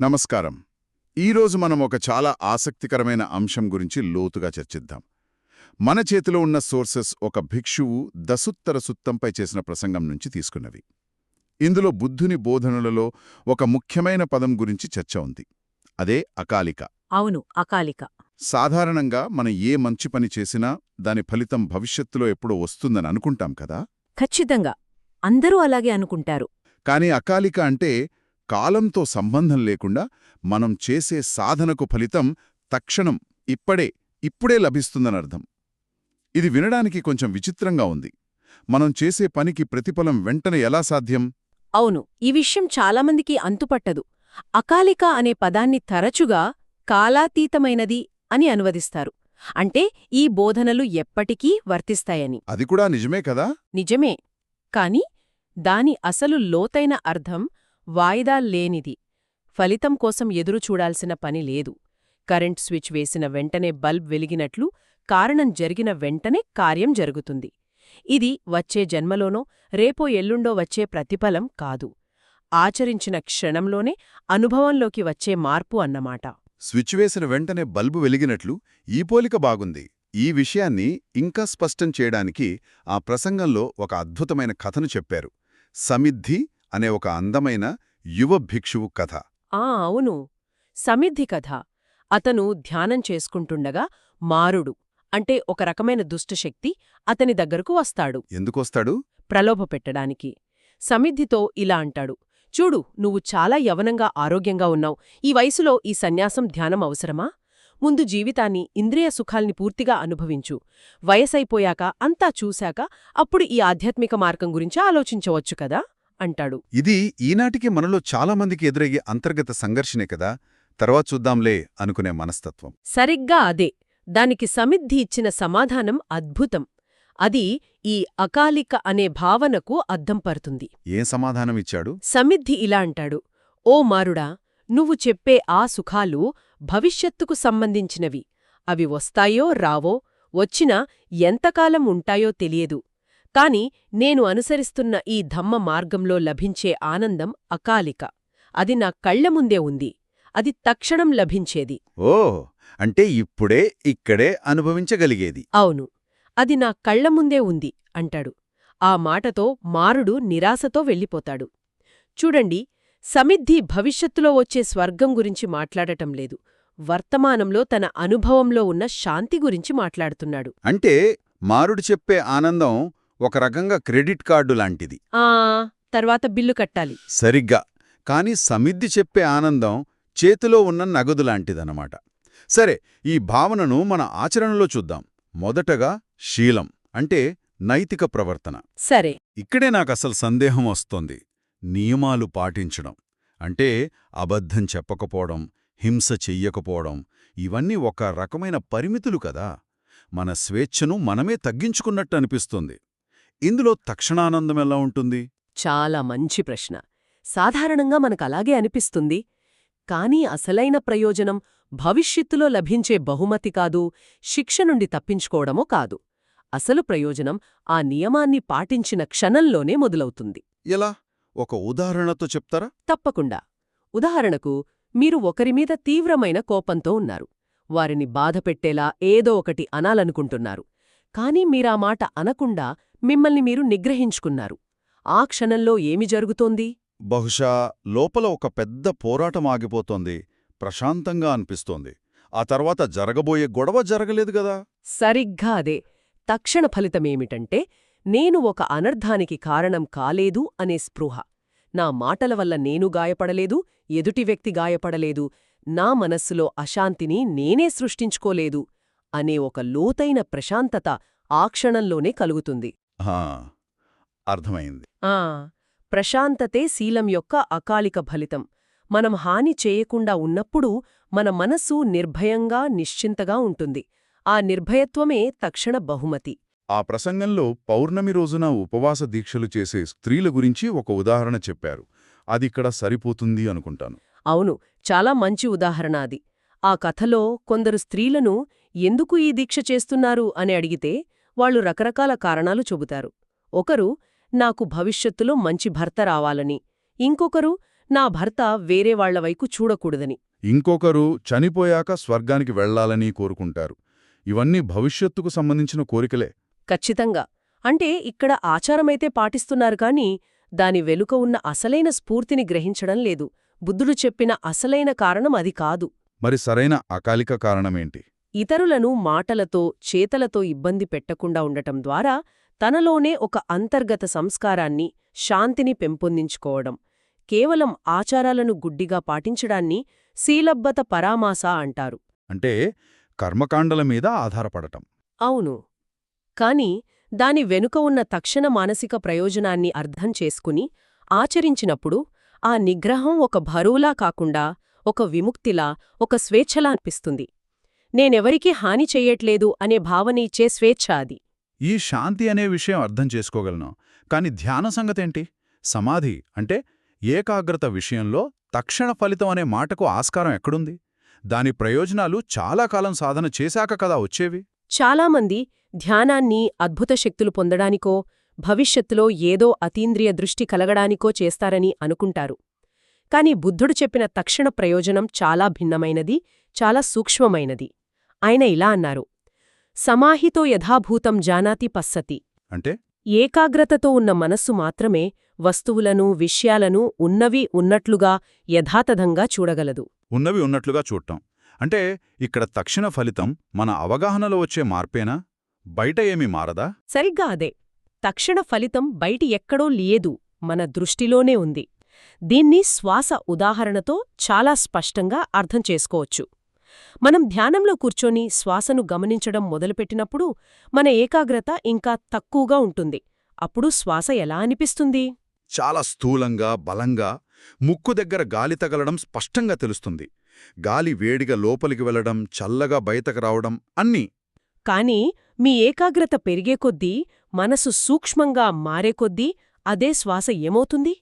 నమస్కారం. ఈరోజు మనం ఒక చాలా ఆసక్తికరమైన అంశం గురించి లోతుగా చర్చిద్దాం. మన చేతిలో ఉన్న సోర్సెస్ ఒక భిక్షువు దసుత్తర సుత్తంపై చేసిన ప్రసంగం నుంచి తీసుకున్నవి. ఇందులో బుద్ధుని బోధనలలో ఒక ముఖ్యమైన పదం గురించి చర్చ ఉంది. అదే అకాలిక. అవును, అకాలిక. సాధారణంగా మనం ఏ మంచి పని చేసినా దాని ఫలితం భవిష్యత్తులో ఎప్పుడో వస్తుందని అనుకుంటాం కదా. ఖచ్చితంగా అందరూ అలాగే అనుకుంటారు. కానీ అకాలిక అంటే కాలంతో సంబంధం లేకుండా మనం చేసే సాధనకు ఫలితం తక్షణం ఇప్పుడే లభిస్తుందనర్థం. ఇది వినడానికి కొంచెం విచిత్రంగా ఉంది. మనం చేసే పనికి ప్రతిఫలం వెంటనే ఎలా సాధ్యం? అవును, ఈ విషయం చాలామందికి అంతుపట్టదు. అకాలిక అనే పదాన్ని తరచుగా కాలాతీతమైనది అని అనువదిస్తారు. అంటే ఈ బోధనలు ఎప్పటికీ వర్తిస్తాయని. అది కూడా నిజమే కదా. నిజమే, కాని దాని అసలు లోతైన అర్థం వాయిదాల్లేనిది. ఫలితం కోసం ఎదురుచూడాల్సిన పని లేదు. కరెంట్ స్విచ్ వేసిన వెంటనే బల్బ్ వెలిగినట్లు కారణం జరిగిన వెంటనే కార్యం జరుగుతుంది. ఇది వచ్చే జన్మలోనో రేపో ఎల్లుండో వచ్చే ప్రతిఫలం కాదు. ఆచరించిన క్షణంలోనే అనుభవంలోకి వచ్చే మార్పు అన్నమాట. స్విచ్ వేసిన వెంటనే బల్బు వెలిగినట్లు ఈ పోలిక బాగుంది. ఈ విషయాన్ని ఇంకా స్పష్టం చేయడానికి ఆ ప్రసంగంలో ఒక అద్భుతమైన కథను చెప్పారు. సమిద్ధి అనే ఒక అందమైన యువ భిక్షువు కథ. అవును, సమిద్ధి కథ. అతను ధ్యానం చేసుకుంటుండగా మారుడు అంటే ఒక రకమైన దుష్టశక్తి అతని దగ్గరకు వస్తాడు. ఎందుకొస్తాడు? ప్రలోభపెట్టడానికి. సమిద్ధితో ఇలా అంటాడు, చూడు, నువ్వు చాలా యవనంగా ఆరోగ్యంగా ఉన్నావు. ఈ వయసులో ఈ సన్యాసం ధ్యానం అవసరమా? ముందు జీవితాన్ని ఇంద్రియ సుఖాల్ని పూర్తిగా అనుభవించు. వయసైపోయాక అంతా చూశాక అప్పుడు ఈ ఆధ్యాత్మిక మార్గం గురించి ఆలోచించవచ్చు కదా అంటాడు. ఇది ఈనాటికి మనలో చాలామందికి ఎదురయ్యే అంతర్గత సంఘర్షణే కదా. తర్వాత చూద్దాంలే అనుకునే మనస్తత్వం. సరిగ్గా అదే. దానికి సమిద్ధి ఇచ్చిన సమాధానం అద్భుతం. అది ఈ అకాలిక అనే భావనకు అద్దం పరుతుంది. ఏం సమాధానమిచ్చాడు? సమిద్ధి ఇలా అంటాడు, ఓ మారుడా, నువ్వు చెప్పే ఆ సుఖాలు భవిష్యత్తుకు సంబంధించినవి. అవి వస్తాయో రావో, వచ్చినా ఎంతకాలం ఉంటాయో తెలియదు. కాని నేను అనుసరిస్తున్న ఈ ధమ్మ మార్గంలో లభించే ఆనందం అకాలిక. అది నా కళ్లముందే ఉంది. అది తక్షణం లభించేది. అంటే ఇప్పుడే ఇక్కడే అనుభవించగలిగేది. అవును, అది నా కళ్లముందే ఉంది అంటాడు. ఆ మాటతో మారుడు నిరాశతో వెళ్ళిపోతాడు. చూడండి, సమిద్ధి భవిష్యత్తులో వచ్చే స్వర్గం గురించి మాట్లాడటం లేదు. వర్తమానంలో తన అనుభవంలో ఉన్న శాంతి గురించి మాట్లాడుతున్నాడు. అంటే మారుడు చెప్పే ఆనందం ఒక రకంగా క్రెడిట్ కార్డు లాంటిది. తర్వాత బిల్లు కట్టాలి. సరిగ్గా. కాని సమిద్ధి చెప్పే ఆనందం చేతిలో ఉన్న నగదు లాంటిదన్నమాట. సరే, ఈ భావనను మన ఆచరణలో చూద్దాం. మొదటగా శీలం అంటే నైతిక ప్రవర్తన. సరే, ఇక్కడే నాకసలు సందేహం వస్తోంది. నియమాలు పాటించడం అంటే అబద్ధం చెప్పకపోవడం, హింస చెయ్యకపోవడం, ఇవన్నీ ఒక రకమైన పరిమితులు కదా. మన స్వేచ్ఛను మనమే తగ్గించుకున్నట్టు అనిపిస్తుంది. ఇందులో తక్షణానందం ఎలా ఉంటుంది? చాలా మంచి ప్రశ్న. సాధారణంగా మనకలాగే అనిపిస్తుంది. కానీ అసలైన ప్రయోజనం భవిష్యత్తులో లభించే బహుమతి కాదు, శిక్ష నుండి తప్పించుకోవడమో కాదు. అసలు ప్రయోజనం ఆ నియమాన్ని పాటించిన క్షణంలోనే మొదలవుతుంది. ఎలా? ఒక ఉదాహరణతో చెప్తారా? తప్పకుండా. ఉదాహరణకు, మీరు ఒకరిమీద తీవ్రమైన కోపంతో ఉన్నారు. వారిని బాధపెట్టేలా ఏదో ఒకటి అనాలనుకుంటున్నారు. కానీ మీరా మాట అనకుండా మిమ్మల్ని మీరు నిగ్రహించుకున్నారు. ఆ క్షణంలో ఏమి జరుగుతోంది? బహుశా లోపల ఒక పెద్ద పోరాటం ఆగిపోతోంది. ప్రశాంతంగా అనిపిస్తోంది. ఆ తర్వాత జరగబోయే గొడవ జరగలేదు గదా. సరిగ్గా అదే. తక్షణ ఫలితమేమిటంటే, నేను ఒక అనర్థానికి కారణం కాలేదు అనే స్పృహ. నా మాటల వల్ల నేను గాయపడలేదు, ఎదుటి వ్యక్తి గాయపడలేదు, నా మనస్సులో అశాంతిని నేనే సృష్టించుకోలేదు అనే ఒక లోతైన ప్రశాంతత ఆ క్షణంలోనే కలుగుతుంది. అర్థమైంది. ప్రశాంతతే శీలం యొక్క అకాలిక ఫలితం. మనం హాని చేయకుండా ఉన్నప్పుడు మన మనస్సు నిర్భయంగా, నిశ్చింతగా ఉంటుంది. ఆ నిర్భయత్వమే తక్షణ బహుమతి. ఆ ప్రసంగంలో పౌర్ణమి రోజున ఉపవాస దీక్షలు చేసే స్త్రీల గురించి ఒక ఉదాహరణ చెప్పారు. అదిక్కడ సరిపోతుంది అనుకుంటాను. అవును, చాలా మంచి ఉదాహరణ అది. ఆ కథలో కొందరు స్త్రీలను ఎందుకు ఈ దీక్ష చేస్తున్నారు అని అడిగితే వాళ్ళు రకరకాల కారణాలు చెబుతారు. ఒకరు నాకు భవిష్యత్తులో మంచి భర్త రావాలని, ఇంకొకరు నా భర్త వేరే వాళ్ల వైపు చూడకూడదని. ఇంకొకరు చనిపోయాక స్వర్గానికి వెళ్లాలని కోరుకుంటారు. ఇవన్నీ భవిష్యత్తుకు సంబంధించిన కోరికలే. ఖచ్చితంగా. అంటే ఇక్కడ ఆచారమైతే పాటిస్తున్నారు కాని దాని వెనుక ఉన్న అసలైన స్ఫూర్తిని గ్రహించడం లేదు. బుద్ధుడు చెప్పిన అసలైన కారణం అది కాదు. మరి సరైన అకాలిక కారణమేంటి? ఇతరులను మాటలతో చేతలతో ఇబ్బంది పెట్టకుండా ఉండటం ద్వారా తనలోనే ఒక అంతర్గత సంస్కారాన్ని, శాంతిని పెంపొందించుకోవడం. కేవలం ఆచారాలను గుడ్డిగా పాటించడాన్ని శీలబ్బత పరామాస అంటారు. అంటే కర్మకాండల మీద ఆధారపడటం. అవును. కాని దాని వెనుక ఉన్న తక్షణ మానసిక ప్రయోజనాన్ని అర్థం చేసుకుని ఆచరించినప్పుడు ఆ నిగ్రహం ఒక బరువులా కాకుండా ఒక విముక్తిలా, ఒక స్వేచ్ఛలా అనిపిస్తుంది. నేనెవరికీ హాని చెయ్యట్లేదు అనే భావన ఇచ్చే స్వేచ్ఛ అది. ఈ శాంతి అనే విషయం అర్థం చేసుకోగలను. కాని ధ్యాన సంగతేంటి? సమాధి అంటే ఏకాగ్రత విషయంలో తక్షణ ఫలితం అనే మాటకు ఆస్కారం ఎక్కడుంది? దాని ప్రయోజనాలు చాలా కాలం సాధన చేశాక కదా వచ్చేవి. చాలామంది ధ్యానాన్ని అద్భుత శక్తులు పొందడానికో, భవిష్యత్తులో ఏదో అతీంద్రియ దృష్టి కలగడానికో చేస్తారని అనుకుంటారు. కాని బుద్ధుడు చెప్పిన తక్షణ ప్రయోజనం చాలా భిన్నమైనది, చాలా సూక్ష్మమైనది. ఆయన ఇలా అన్నారు: సమాహితో యథాభూతం జానాతి పస్సతి. అంటే ఏకాగ్రతతో ఉన్న మనస్సు మాత్రమే వస్తువులను, విషయాలను ఉన్నవి ఉన్నట్లుగా యథాతథంగా చూడగలదు. ఉన్నవి ఉన్నట్లుగా చూడటం అంటే ఇక్కడ తక్షణ ఫలితం మన అవగాహనలో వచ్చే మార్పేనా? బయట ఏమీ మారదా? సరిగ్గా అదే. తక్షణ ఫలితం బయటి ఎక్కడో లేదు, మన దృష్టిలోనే ఉంది. దీన్ని శ్వాస ఉదాహరణతో చాలా స్పష్టంగా అర్థం చేసుకోవచ్చు. మనం ధ్యానంలో కూర్చొని శ్వాసను గమనించడం మొదలుపెట్టినప్పుడు మన ఏకాగ్రత ఇంకా తక్కువగా ఉంటుంది. అప్పుడు శ్వాస ఎలా అనిపిస్తుంది? చాలా స్థూలంగా, బలంగా. ముక్కు దగ్గర గాలి తగలడం స్పష్టంగా తెలుస్తుంది. గాలి వేడిగా లోపలికి వెళ్లడం, చల్లగా బయటకు రావడం అన్నీ. కాని మీ ఏకాగ్రత పెరిగే కొద్దీ, మనసు సూక్ష్మంగా మారే కొద్దీ అదే శ్వాస ఏమవుతుంది?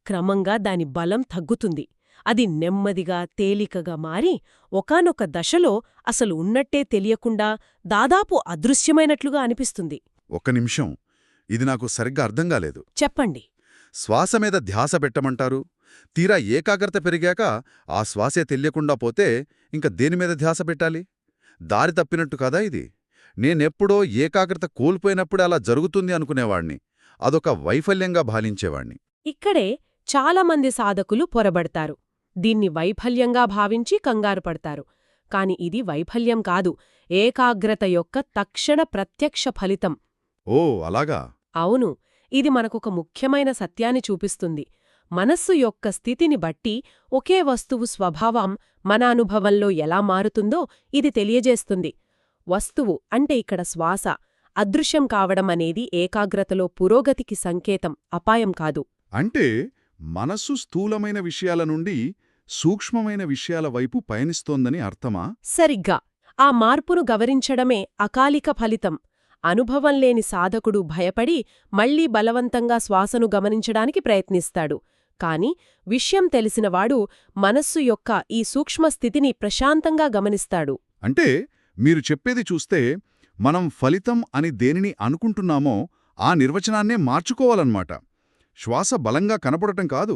క్రమంగా దాని బలం తగ్గుతుంది. అది నెమ్మదిగా, తేలికగా మారి ఒకానొక దశలో అసలు ఉన్నట్టే తెలియకుండా దాదాపు అదృశ్యమైనట్లుగా అనిపిస్తుంది. ఒక్క నిమిషం, ఇది నాకు సరిగ్గా అర్థం కాలేదు. చెప్పండి. శ్వాస మీద ధ్యాస పెట్టమంటారు. తీరా ఏకాగ్రత పెరిగాక ఆ శ్వాసే తెలియకుండా పోతే ఇంక దేనిమీద ధ్యాస పెట్టాలి? దారి తప్పినట్టు కదా ఇది. నేనెప్పుడో ఏకాగ్రత కోల్పోయినప్పుడే అలా జరుగుతుంది అనుకునేవాణ్ణి. అదొక వైఫల్యంగా భావించేవాణ్ణి. ఇక్కడే చాలామంది సాధకులు పొరబడతారు. దీన్ని వైఫల్యంగా భావించి కంగారు పడతారు. కాని ఇది వైఫల్యం కాదు, ఏకాగ్రత యొక్క తక్షణ ప్రత్యక్ష ఫలితం. ఓ అలాగా? అవును. ఇది మనకొక ముఖ్యమైన సత్యాన్ని చూపిస్తుంది. మనస్సు యొక్క స్థితిని బట్టి ఒకే వస్తువు స్వభావం మన అనుభవంలో ఎలా మారుతుందో ఇది తెలియజేస్తుంది. వస్తువు అంటే ఇక్కడ శ్వాస అదృశ్యం కావడం అనేది ఏకాగ్రతలో పురోగతికి సంకేతం, అపాయం కాదు. అంటే మనస్సు స్థూలమైన విషయాల నుండి సూక్ష్మమైన విషయాల వైపు పయనిస్తోందని అర్థమా? సరిగ్గా. ఆ మార్పును గమనించడమే అకాలిక ఫలితం. అనుభవం లేని సాధకుడు భయపడి మళ్లీ బలవంతంగా శ్వాసను గమనించడానికి ప్రయత్నిస్తాడు. కాని విషయం తెలిసినవాడు మనస్సు యొక్క ఈ సూక్ష్మస్థితిని ప్రశాంతంగా గమనిస్తాడు. అంటే మీరు చెప్పేది చూస్తే మనం ఫలితం అని దేనిని అనుకుంటున్నామో ఆ నిర్వచనాన్నే మార్చుకోవాలన్నమాట. శ్వాస బలంగా కనపడటం కాదు,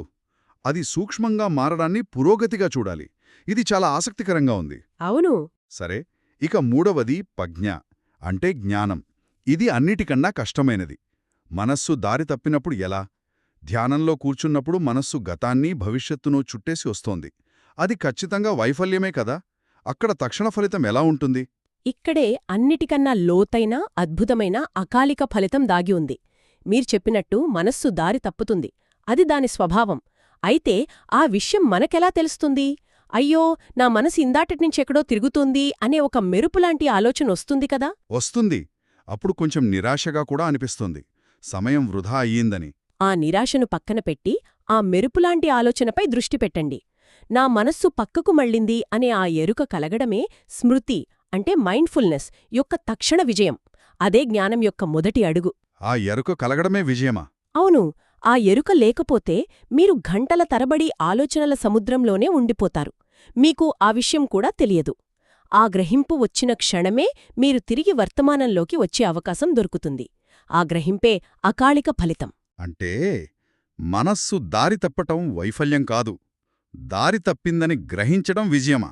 అది సూక్ష్మంగా మారడాన్ని పురోగతిగా చూడాలి. ఇది చాలా ఆసక్తికరంగా ఉంది. అవును. సరే, ఇక మూడవది ప్రజ్ఞ అంటే జ్ఞానం. ఇది అన్నిటికన్నా కష్టమైనది. మనస్సు దారి తప్పినప్పుడు ఎలా? ధ్యానంలో కూర్చున్నప్పుడు మనస్సు గతాన్ని, భవిష్యత్తును చుట్టేసి వస్తోంది. అది ఖచ్చితంగా వైఫల్యమే కదా? అక్కడ తక్షణ ఫలితం ఎలా ఉంటుంది? ఇక్కడే అన్నిటికన్నా లోతైన, అద్భుతమైన అకాలిక ఫలితం దాగి ఉంది. మీరు చెప్పినట్టు మనస్సు దారి తప్పుతుంది. అది దాని స్వభావం. అయితే ఆ విషయం మనకెలా తెలుస్తుంది? అయ్యో, నా మనసు ఇందాటినుంచెక్కడో తిరుగుతుంది అనే ఒక మెరుపులాంటి ఆలోచన వస్తుంది కదా? వస్తుంది. అప్పుడు కొంచెం నిరాశగా కూడా అనిపిస్తుంది, సమయం వృధా అయ్యిందని. ఆ నిరాశను పక్కన పెట్టి ఆ మెరుపులాంటి ఆలోచనపై దృష్టి పెట్టండి. నా మనస్సు పక్కకు మళ్ళింది అనే ఆ ఎరుక కలగడమే స్మృతి అంటే మైండ్ఫుల్నెస్ యొక్క తక్షణ విజయం. అదే జ్ఞానం యొక్క మొదటి అడుగు. ఆ ఎరుక కలగడమే విజయమా? అవును. ఆ ఎరుక లేకపోతే మీరు గంటల తరబడి ఆలోచనల సముద్రంలోనే ఉండిపోతారు. మీకు ఆ విషయం కూడా తెలియదు. ఆ గ్రహింపు వచ్చిన క్షణమే మీరు తిరిగి వర్తమానంలోకి వచ్చే అవకాశం దొరుకుతుంది. ఆ గ్రహింపే అకాలిక ఫలితం. అంటే మనస్సు దారి తప్పటం వైఫల్యం కాదు, దారి తప్పిందని గ్రహించడం విజయమా?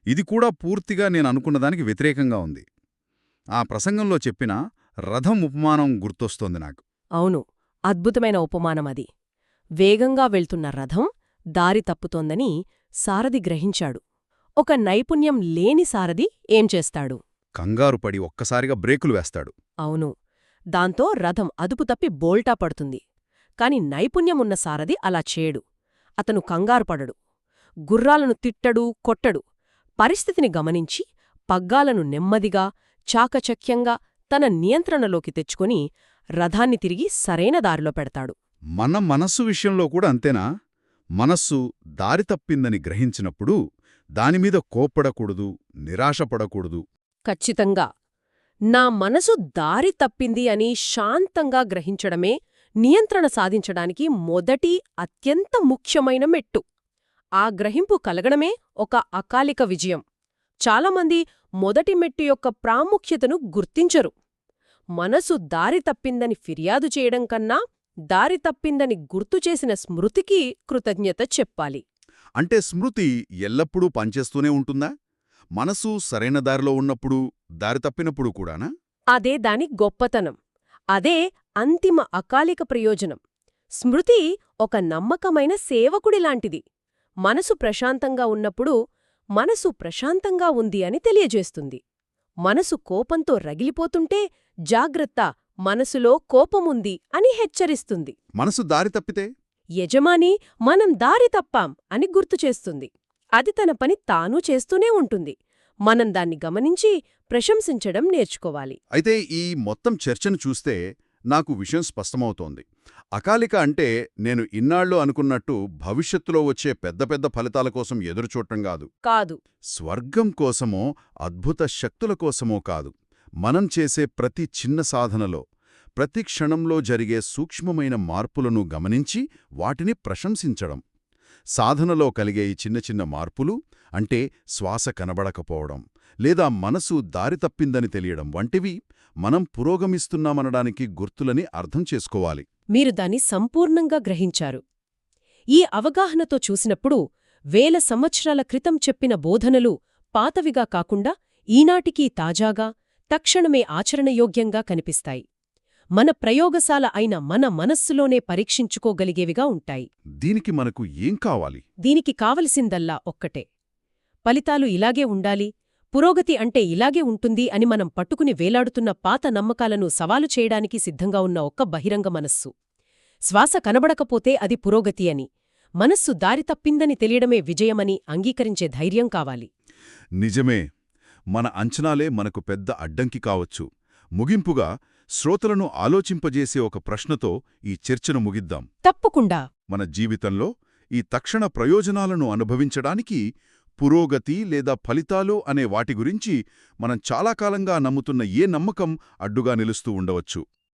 ఇది కూడా పూర్తిగా నేననుకున్నదానికి వ్యతిరేకంగా ఉంది. ఆ ప్రసంగంలో చెప్పిన రథం ఉపమానం గుర్తొస్తోంది నాకు. అవును, అద్భుతమైన ఉపమానమది. వేగంగా వెళ్తున్న రథం దారి తప్పుతోందని సారథి గ్రహించాడు. ఒక నైపుణ్యం లేని సారథి ఏం చేస్తాడు? కంగారుపడి ఒక్కసారిగా బ్రేకులు వేస్తాడు. అవును, దాంతో రథం అదుపు తప్పి బోల్టా పడుతుంది. కాని నైపుణ్యమున్న సారథి అలా చేయడు. అతను కంగారుపడడు. గుర్రాలను తిట్టడు, కొట్టడు. పరిస్థితిని గమనించి పగ్గాలను నెమ్మదిగా, చాకచక్యంగా తన నియంత్రణలోకి తెచ్చుకొని రథాన్ని తిరిగి సరైన దారిలో పెడతాడు. మన మనస్సు విషయంలో కూడా అంతేనా? మనస్సు దారి తప్పిందని గ్రహించినప్పుడు దానిమీద కోప్పడకూడదు, నిరాశపడకూడదు. ఖచ్చితంగా. నా మనసు దారి తప్పింది అని శాంతంగా గ్రహించడమే నియంత్రణ సాధించడానికి మొదటి అత్యంత ముఖ్యమైన మెట్టు. ఆ గ్రహింపు కలగడమే ఒక అకాలిక విజయం. చాలామంది మొదటి మెట్టు యొక్క ప్రాముఖ్యతను గుర్తించరు. మనసు దారి తప్పిందని ఫిర్యాదు చేయడం కన్నా దారి తప్పిందని గుర్తుచేసిన స్మృతికి కృతజ్ఞత చెప్పాలి. అంటే స్మృతి ఎల్లప్పుడూ పనిచేస్తూనే ఉంటుందా? మనసు సరైన దారిలో ఉన్నప్పుడు, దారి తప్పినప్పుడు కూడానా? అదే దాని గొప్పతనం. అదే అంతిమ అకాలిక ప్రయోజనం. స్మృతి ఒక నమ్మకమైన సేవకుడిలాంటిది. మనసు ప్రశాంతంగా ఉన్నప్పుడు మనసు ప్రశాంతంగా ఉంది అని తెలియజేస్తుంది. మనసు కోపంతో రగిలిపోతుంటే జాగ్రత్త, మనసులో కోపముంది అని హెచ్చరిస్తుంది. మనసు దారి తప్పితే యజమాని మనం దారి తప్పాం అని గుర్తుచేస్తుంది. అది తన పని తానూ చేస్తూనే ఉంటుంది. మనం దాన్ని గమనించి ప్రశంసించడం నేర్చుకోవాలి. అయితే ఈ మొత్తం చర్చను చూస్తే నాకు విషయం స్పష్టమవుతోంది. అకాలిక అంటే నేను ఇన్నాళ్ళు అనుకున్నట్టు భవిష్యత్తులో వచ్చే పెద్ద పెద్ద ఫలితాల కోసం ఎదురుచూడటం కాదు. స్వర్గం కోసమో అద్భుత శక్తుల కోసమో కాదు. మనం చేసే ప్రతి చిన్న సాధనలో, ప్రతి క్షణంలో జరిగే సూక్ష్మమైన మార్పులను గమనించి వాటిని ప్రశంసించడం. సాధనలో కలిగే ఈ చిన్న చిన్న మార్పులు అంటే శ్వాస కనబడకపోవడం లేదా మనసు దారి తప్పిందని తెలియడం వంటివి మనం పురోగమిస్తున్నామనడానికి గుర్తులని అర్థం చేసుకోవాలి. మీరు దాన్ని సంపూర్ణంగా గ్రహించారు. ఈ అవగాహనతో చూసినప్పుడు వేల సంవత్సరాల క్రితం చెప్పిన బోధనలు పాతవిగా కాకుండా ఈనాటికీ తాజాగా, తక్షణమే ఆచరణయోగ్యంగా కనిపిస్తాయి. మన ప్రయోగశాల అయిన మన మనస్సులోనే పరీక్షించుకోగలిగేవిగా ఉంటాయి. దీనికి మనకు ఏం కావాలి? దీనికి కావలసిందల్లా ఒక్కటే. ఫలితాలు ఇలాగే ఉండాలి, పురోగతి అంటే ఇలాగే ఉంటుంది అని మనం పట్టుకుని వేలాడుతున్న పాత నమ్మకాలను సవాలు చేయడానికి సిద్ధంగా ఉన్న ఒక్క బహిరంగ మనస్సు. శ్వాస కనబడకపోతే అది పురోగతి అని, మనస్సు దారి తప్పిందని తెలియడమే విజయమని అంగీకరించే ధైర్యం కావాలి. నిజమే. మన అంచనాలే మనకు పెద్ద అడ్డంకి కావచ్చు. ముగింపుగా శ్రోతలను ఆలోచింపజేసే ఒక ప్రశ్నతో ఈ చర్చను ముగిద్దాం. తప్పకుండా. మన జీవితంలో ఈ తక్షణ ప్రయోజనాలను అనుభవించడానికి పురోగతి లేదా ఫలితాలు అనే వాటి గురించి మనం చాలా కాలంగా నమ్ముతున్న ఏ నమ్మకం అడ్డుగా నిలుస్తూ ఉండవచ్చు.